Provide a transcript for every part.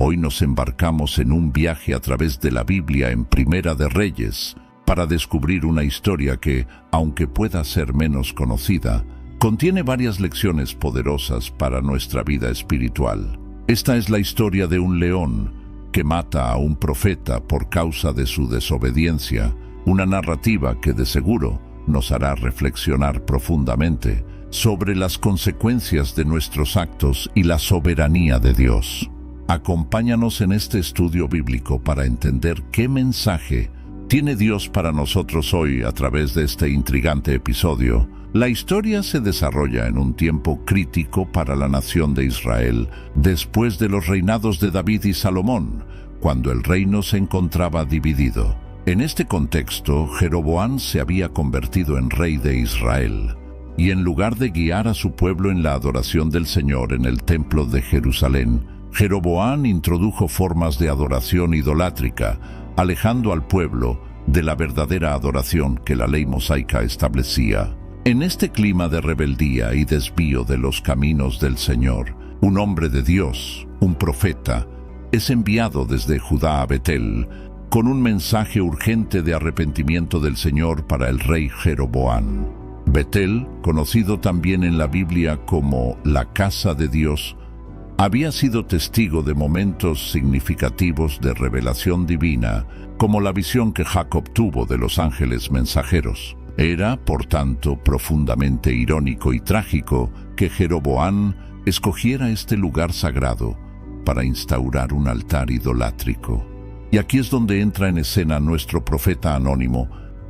Hoy nos embarcamos en un viaje a través de la Biblia en Primera de Reyes para descubrir una historia que, aunque pueda ser menos conocida, contiene varias lecciones poderosas para nuestra vida espiritual. Esta es la historia de un león que mata a un profeta por causa de su desobediencia, una narrativa que de seguro nos hará reflexionar profundamente sobre las consecuencias de nuestros actos y la soberanía de Dios. Acompáñanos en este estudio bíblico para entender qué mensaje tiene Dios para nosotros hoy a través de este intrigante episodio. La historia se desarrolla en un tiempo crítico para la nación de Israel, después de los reinados de David y Salomón, cuando el reino se encontraba dividido. En este contexto, Jeroboam se había convertido en rey de Israel, y en lugar de guiar a su pueblo en la adoración del Señor en el templo de Jerusalén, Jeroboam introdujo formas de adoración idolátrica, alejando al pueblo de la verdadera adoración que la ley mosaica establecía. En este clima de rebeldía y desvío de los caminos del Señor, un hombre de Dios, un profeta, es enviado desde Judá a Betel con un mensaje urgente de arrepentimiento del Señor para el rey Jeroboam. Betel, conocido también en la Biblia como la casa de Dios, había sido testigo de momentos significativos de revelación divina, como la visión que Jacob tuvo de los ángeles mensajeros. Era, por tanto, profundamente irónico y trágico que Jeroboam escogiera este lugar sagrado para instaurar un altar idolátrico. Y aquí es donde entra en escena nuestro profeta anónimo,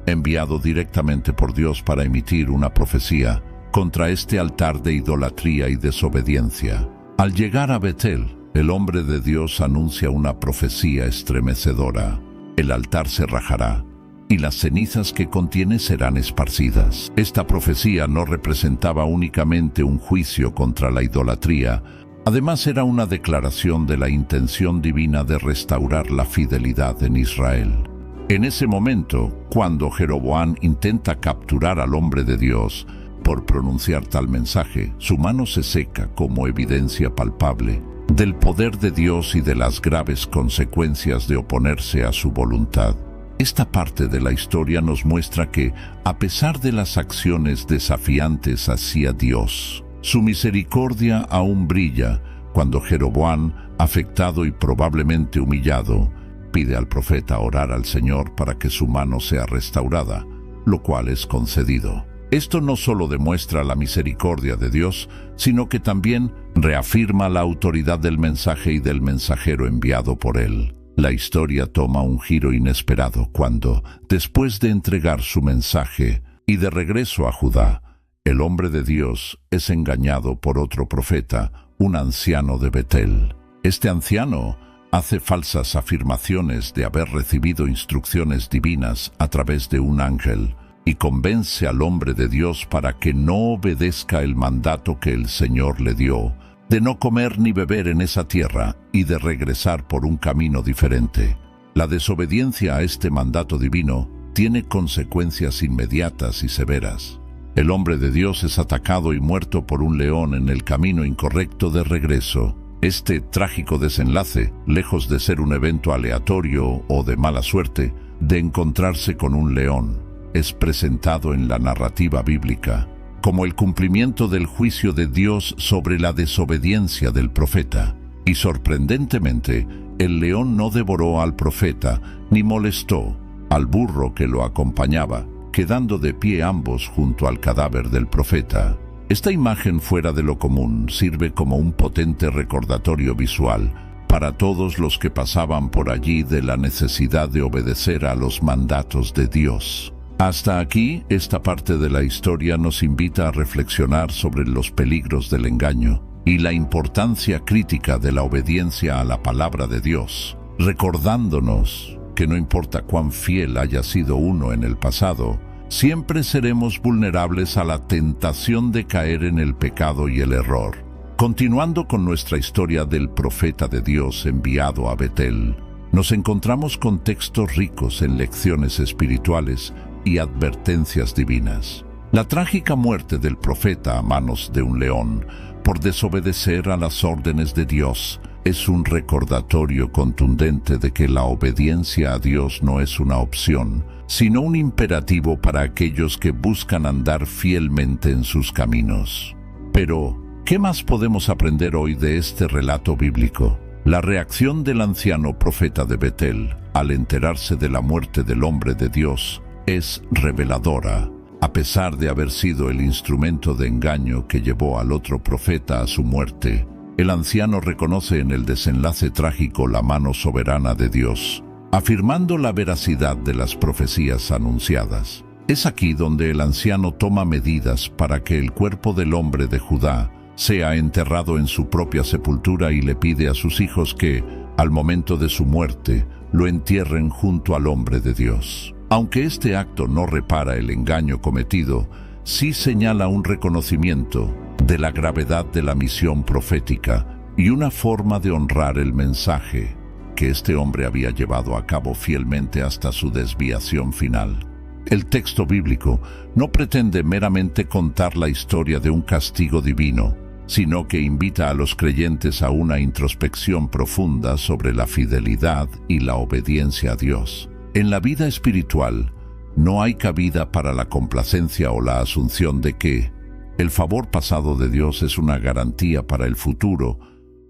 enviado directamente por Dios para emitir una profecía contra este altar de idolatría y desobediencia. Al llegar a Betel, el hombre de Dios anuncia una profecía estremecedora. El altar se rajará y las cenizas que contiene serán esparcidas. Esta profecía no representaba únicamente un juicio contra la idolatría, además era una declaración de la intención divina de restaurar la fidelidad en Israel. En ese momento, cuando Jeroboam intenta capturar al hombre de Dios por pronunciar tal mensaje, su mano se seca como evidencia palpable del poder de Dios y de las graves consecuencias de oponerse a su voluntad. Esta parte de la historia nos muestra que, a pesar de las acciones desafiantes hacia Dios, su misericordia aún brilla cuando Jeroboam, afectado y probablemente humillado, pide al profeta orar al Señor para que su mano sea restaurada, lo cual es concedido. Esto no solo demuestra la misericordia de Dios, sino que también reafirma la autoridad del mensaje y del mensajero enviado por él. La historia toma un giro inesperado cuando, después de entregar su mensaje y de regreso a Judá, el hombre de Dios es engañado por otro profeta, un anciano de Betel. Este anciano hace falsas afirmaciones de haber recibido instrucciones divinas a través de un ángel, y convence al hombre de Dios para que no obedezca el mandato que el Señor le dio, de no comer ni beber en esa tierra y de regresar por un camino diferente. La desobediencia a este mandato divino tiene consecuencias inmediatas y severas. El hombre de Dios es atacado y muerto por un león en el camino incorrecto de regreso. Este trágico desenlace, lejos de ser un evento aleatorio o de mala suerte, de encontrarse con un león, es presentado en la narrativa bíblica como el cumplimiento del juicio de Dios sobre la desobediencia del profeta. Y sorprendentemente, el león no devoró al profeta ni molestó al burro que lo acompañaba, quedando de pie ambos junto al cadáver del profeta. Esta imagen fuera de lo común sirve como un potente recordatorio visual para todos los que pasaban por allí de la necesidad de obedecer a los mandatos de Dios. Hasta aquí, esta parte de la historia nos invita a reflexionar sobre los peligros del engaño y la importancia crítica de la obediencia a la palabra de Dios, recordándonos que no importa cuán fiel haya sido uno en el pasado, siempre seremos vulnerables a la tentación de caer en el pecado y el error. Continuando con nuestra historia del profeta de Dios enviado a Betel, nos encontramos con textos ricos en lecciones espirituales y advertencias divinas. La trágica muerte del profeta a manos de un león por desobedecer a las órdenes de Dios es un recordatorio contundente de que la obediencia a Dios no es una opción, sino un imperativo para aquellos que buscan andar fielmente en sus caminos. Pero, ¿qué más podemos aprender hoy de este relato bíblico? La reacción del anciano profeta de Betel al enterarse de la muerte del hombre de Dios es reveladora. A pesar de haber sido el instrumento de engaño que llevó al otro profeta a su muerte, el anciano reconoce en el desenlace trágico la mano soberana de Dios, afirmando la veracidad de las profecías anunciadas. Es aquí donde el anciano toma medidas para que el cuerpo del hombre de Judá sea enterrado en su propia sepultura y le pide a sus hijos que, al momento de su muerte, lo entierren junto al hombre de Dios. Aunque este acto no repara el engaño cometido, sí señala un reconocimiento de la gravedad de la misión profética y una forma de honrar el mensaje que este hombre había llevado a cabo fielmente hasta su desviación final. El texto bíblico no pretende meramente contar la historia de un castigo divino, sino que invita a los creyentes a una introspección profunda sobre la fidelidad y la obediencia a Dios. En la vida espiritual, no hay cabida para la complacencia o la asunción de que el favor pasado de Dios es una garantía para el futuro.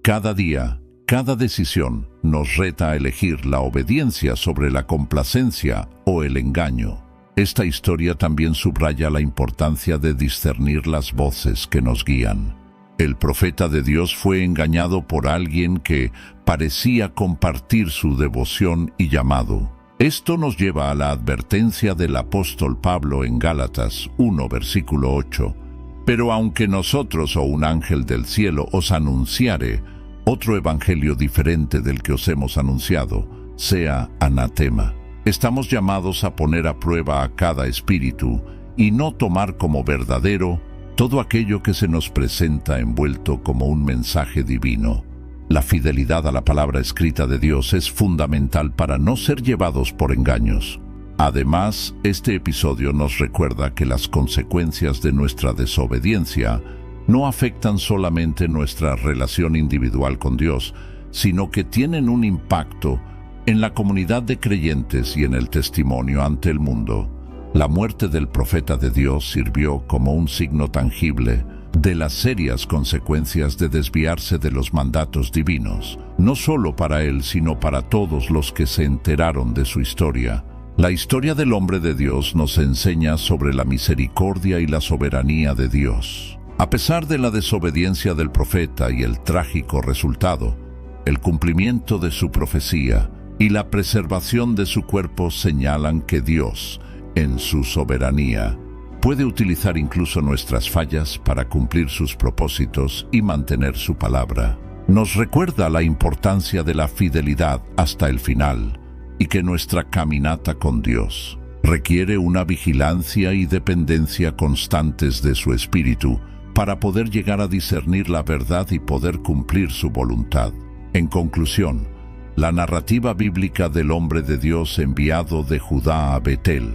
Cada día, cada decisión nos reta a elegir la obediencia sobre la complacencia o el engaño. Esta historia también subraya la importancia de discernir las voces que nos guían. El profeta de Dios fue engañado por alguien que parecía compartir su devoción y llamado. Esto nos lleva a la advertencia del apóstol Pablo en Gálatas 1, versículo 8. Pero aunque nosotros o un ángel del cielo os anunciare otro evangelio diferente del que os hemos anunciado, sea anatema. Estamos llamados a poner a prueba a cada espíritu y no tomar como verdadero todo aquello que se nos presenta envuelto como un mensaje divino. La fidelidad a la palabra escrita de Dios es fundamental para no ser llevados por engaños. Además, este episodio nos recuerda que las consecuencias de nuestra desobediencia no afectan solamente nuestra relación individual con Dios, sino que tienen un impacto en la comunidad de creyentes y en el testimonio ante el mundo. La muerte del profeta de Dios sirvió como un signo tangible de las serias consecuencias de desviarse de los mandatos divinos, no solo para él, sino para todos los que se enteraron de su historia. La historia del hombre de Dios nos enseña sobre la misericordia y la soberanía de Dios. A pesar de la desobediencia del profeta y el trágico resultado, el cumplimiento de su profecía y la preservación de su cuerpo señalan que Dios, en su soberanía, puede utilizar incluso nuestras fallas para cumplir sus propósitos y mantener su palabra. Nos recuerda la importancia de la fidelidad hasta el final y que nuestra caminata con Dios requiere una vigilancia y dependencia constantes de su espíritu para poder llegar a discernir la verdad y poder cumplir su voluntad. En conclusión, la narrativa bíblica del hombre de Dios enviado de Judá a Betel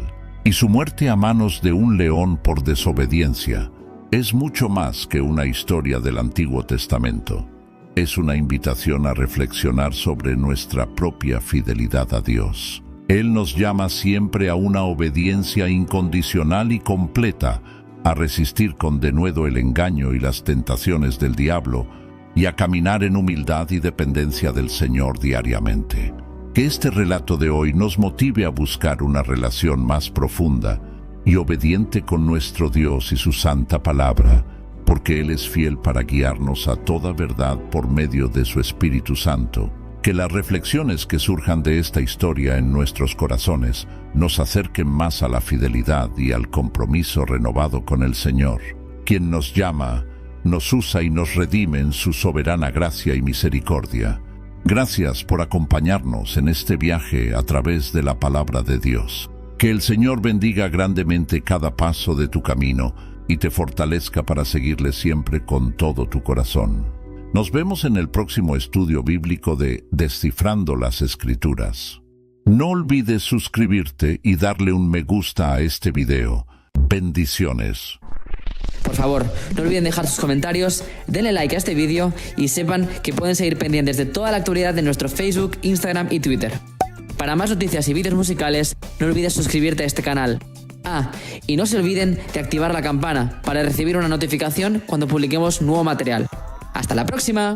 y su muerte a manos de un león por desobediencia es mucho más que una historia del Antiguo Testamento. Es una invitación a reflexionar sobre nuestra propia fidelidad a Dios. Él nos llama siempre a una obediencia incondicional y completa, a resistir con denuedo el engaño y las tentaciones del diablo y a caminar en humildad y dependencia del Señor diariamente. Que este relato de hoy nos motive a buscar una relación más profunda y obediente con nuestro Dios y su santa palabra, porque Él es fiel para guiarnos a toda verdad por medio de su Espíritu Santo. Que las reflexiones que surjan de esta historia en nuestros corazones nos acerquen más a la fidelidad y al compromiso renovado con el Señor, quien nos llama, nos usa y nos redime en su soberana gracia y misericordia. Gracias por acompañarnos en este viaje a través de la palabra de Dios. Que el Señor bendiga grandemente cada paso de tu camino y te fortalezca para seguirle siempre con todo tu corazón. Nos vemos en el próximo estudio bíblico de Descifrando las Escrituras. No olvides suscribirte y darle un me gusta a este video. Bendiciones. Por favor, no olviden dejar sus comentarios, denle like a este vídeo y sepan que pueden seguir pendientes de toda la actualidad de nuestro Facebook, Instagram y Twitter. Para más noticias y vídeos musicales, no olvides suscribirte a este canal. Y no se olviden de activar la campana para recibir una notificación cuando publiquemos nuevo material. ¡Hasta la próxima!